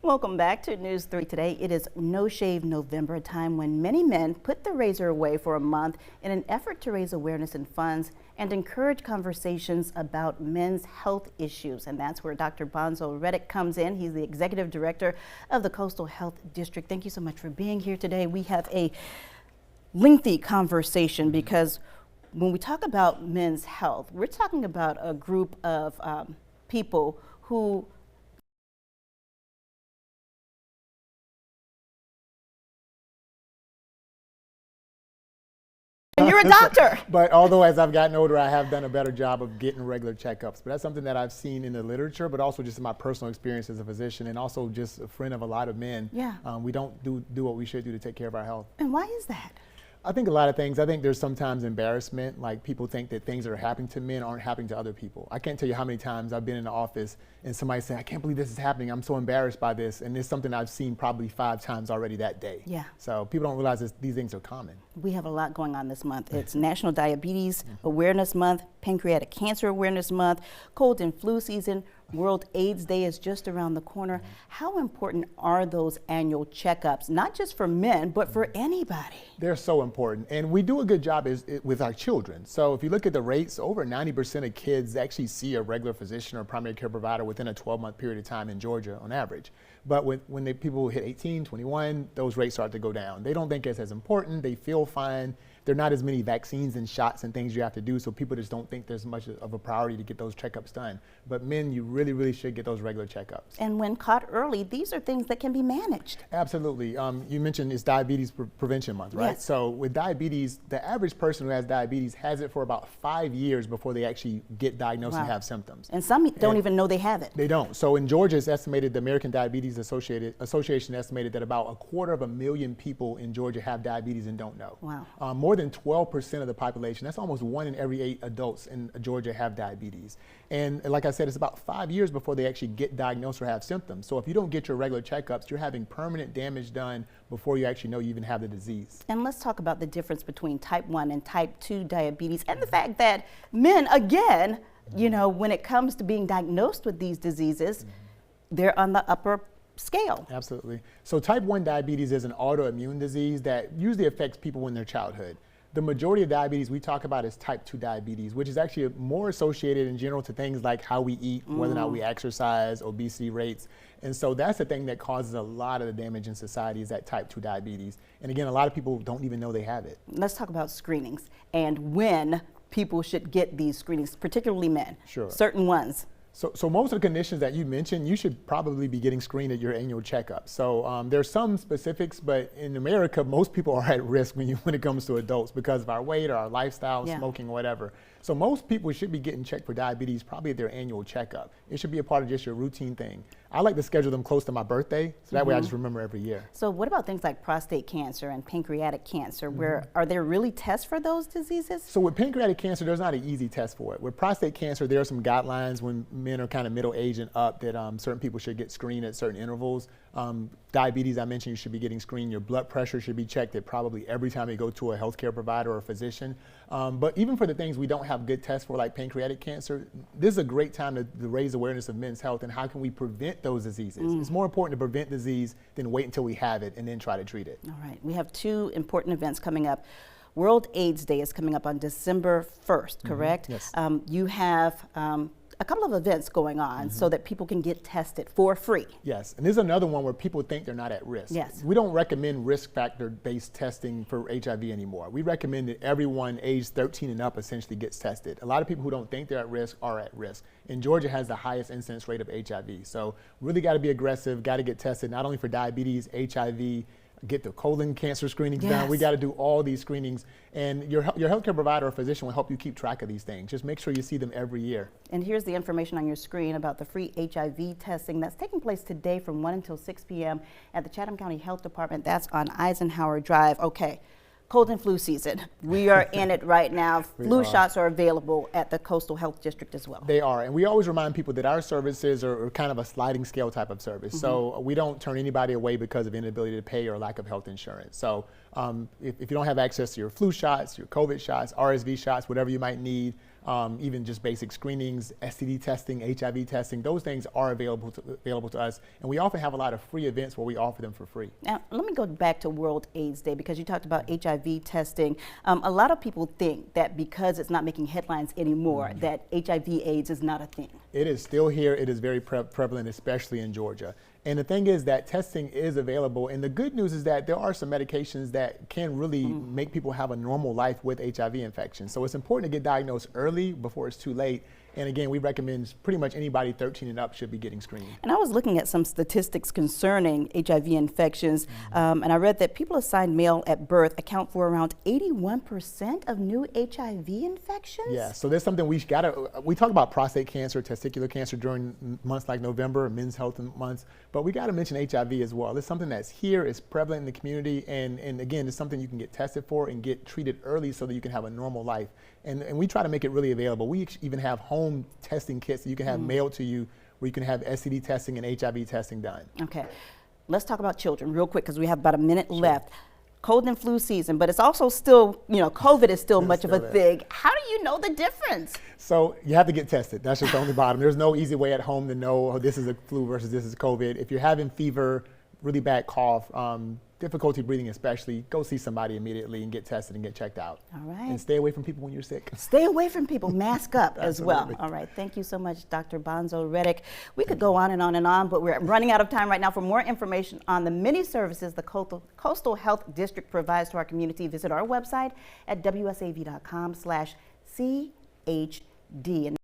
Welcome back to News 3 Today. It is No Shave November, a time when many men put the razor away for a month in an effort to raise awareness and funds and encourage conversations about men's health issues. And that's where Dr. Bonzo Reddick comes in. He's the executive director of the Coastal Health District. Thank you so much for being here today. We have a lengthy conversation because when we talk about men's health, we're talking about a group of people who and you're a doctor. But although as I've gotten older, I have done a better job of getting regular checkups. But that's something that I've seen in the literature, but also just in my personal experience as a physician and also just a friend of a lot of men. Yeah. We don't do what we should do to take care of our health. And why is that? I think a lot of things. I think there's sometimes embarrassment, like people think that things that are happening to men aren't happening to other people. I can't tell you how many times I've been in the office and somebody said, I can't believe this is happening. I'm so embarrassed by this. And it's something I've seen probably 5 times already that day. Yeah. So people don't realize these things are common. We have a lot going on this month. It's National Diabetes Awareness Month, Pancreatic Cancer Awareness Month, cold and flu season, World AIDS Day is just around the corner. How important are those annual checkups, not just for men, but for anybody? They're so important. And we do a good job with our children. So if you look at the rates, over 90% of kids actually see a regular physician or primary care provider within a 12-month period of time in Georgia on average. But when people hit 18, 21, those rates start to go down. They don't think it's as important. They feel fine. There are not as many vaccines and shots and things you have to do, so people just don't think there's much of a priority to get those checkups done. But men, you really should get those regular checkups. And when caught early, these are things that can be managed. Absolutely. You mentioned it's Diabetes Prevention Month, right? Yes. So with diabetes, the average person who has diabetes has it for about 5 years before they actually get diagnosed and have symptoms. And some don't even know they have it. They don't. So in Georgia, it's estimated, the American Diabetes Association estimated that about 250,000 people in Georgia have diabetes and don't know. Wow. More than 12% of the population, that's almost 1 in every 8 adults in Georgia have diabetes. And like I said, it's about 5 years before they actually get diagnosed or have symptoms. So if you don't get your regular checkups, you're having permanent damage done before you actually know you even have the disease. And let's talk about the difference between type 1 and type 2 diabetes and the fact that men, again, you know, when it comes to being diagnosed with these diseases, they're on the upper scale. Absolutely. So type 1 diabetes is an autoimmune disease that usually affects people in their childhood. The majority of diabetes we talk about is type 2 diabetes, which is actually more associated in general to things like how we eat, whether or not we exercise, obesity rates. And so that's the thing that causes a lot of the damage in society is that type 2 diabetes. And again, a lot of people don't even know they have it. Let's talk about screenings and when people should get these screenings, particularly men. Sure. Certain ones. So most of the conditions that you mentioned, you should probably be getting screened at your annual checkup. So there's some specifics, but in America, most people are at risk when it comes to adults because of our weight or our lifestyle, smoking, whatever. So most people should be getting checked for diabetes probably at their annual checkup. It should be a part of just your routine thing. I like to schedule them close to my birthday, so that way I just remember every year. So what about things like prostate cancer and pancreatic cancer? Where are there really tests for those diseases? So with pancreatic cancer, there's not an easy test for it. With prostate cancer, there are some guidelines when men are kind of middle age and up that certain people should get screened at certain intervals. Diabetes, I mentioned, you should be getting screened. Your blood pressure should be checked at probably every time you go to a healthcare provider or a physician. But even for the things we don't have good tests for, like pancreatic cancer, this is a great time to raise awareness of men's health and how can we prevent those diseases. It's more important to prevent disease than wait until we have it and then try to treat it. All right, we have 2 important events coming up. World AIDS Day is coming up on December 1st, correct? Yes. You have a couple of events going on so that people can get tested for free. Yes, and this is another one where people think they're not at risk. Yes. We don't recommend risk factor-based testing for HIV anymore. We recommend that everyone age 13 and up essentially gets tested. A lot of people who don't think they're at risk are at risk. And Georgia has the highest incidence rate of HIV. So really got to be aggressive, got to get tested, not only for diabetes, HIV, get the colon cancer screenings done. We got to do all these screenings, and your healthcare provider or physician will help you keep track of these things. Just make sure you see them every year. And here's the information on your screen about the free HIV testing that's taking place today from 1 until 6 p.m. at the Chatham County Health Department. That's on Eisenhower Drive. Okay. Cold and flu season. We are in it right now. Flu shots are available at the Coastal Health District as well. They are, and we always remind people that our services are kind of a sliding scale type of service. So we don't turn anybody away because of inability to pay or lack of health insurance. So if you don't have access to your flu shots, your COVID shots, RSV shots, whatever you might need, even just basic screenings, STD testing, HIV testing. Those things are available to us, and we often have a lot of free events where we offer them for free. Now, let me go back to World AIDS Day, because you talked about HIV testing. A lot of people think that because it's not making headlines anymore, that HIV/AIDS is not a thing. It is still here. It is very prevalent, especially in Georgia. And the thing is that testing is available. And the good news is that there are some medications that can really make people have a normal life with HIV infection. So it's important to get diagnosed early before it's too late. And again, we recommend pretty much anybody 13 and up should be getting screened. And I was looking at some statistics concerning HIV infections, and I read that people assigned male at birth account for around 81% of new HIV infections. Yeah, so there's something we talk about prostate cancer, testicular cancer during months like November, men's health months, but we got to mention HIV as well. It's something that's here, it's prevalent in the community, and again, it's something you can get tested for and get treated early so that you can have a normal life. And we try to make it really available. We even have home testing kits that you can have mailed to you, where you can have STD testing and HIV testing done. Okay, let's talk about children real quick, because we have about a minute left. Cold and flu season, but it's also still, COVID is still much of a thing. How do you know the difference? So you have to get tested. That's just the only bottom. There's no easy way at home to know, oh, this is a flu versus this is COVID. If you're having fever, really bad cough, difficulty breathing especially, go see somebody immediately and get tested and get checked out. All right. And stay away from people when you're sick. Stay away from people. Mask up as well. All right. Thank you so much, Dr. Bonzo Reddick. We could go on and on and on, but we're running out of time right now. For more information on the many services the Coastal Health District provides to our community, visit our website at wsav.com/CHD.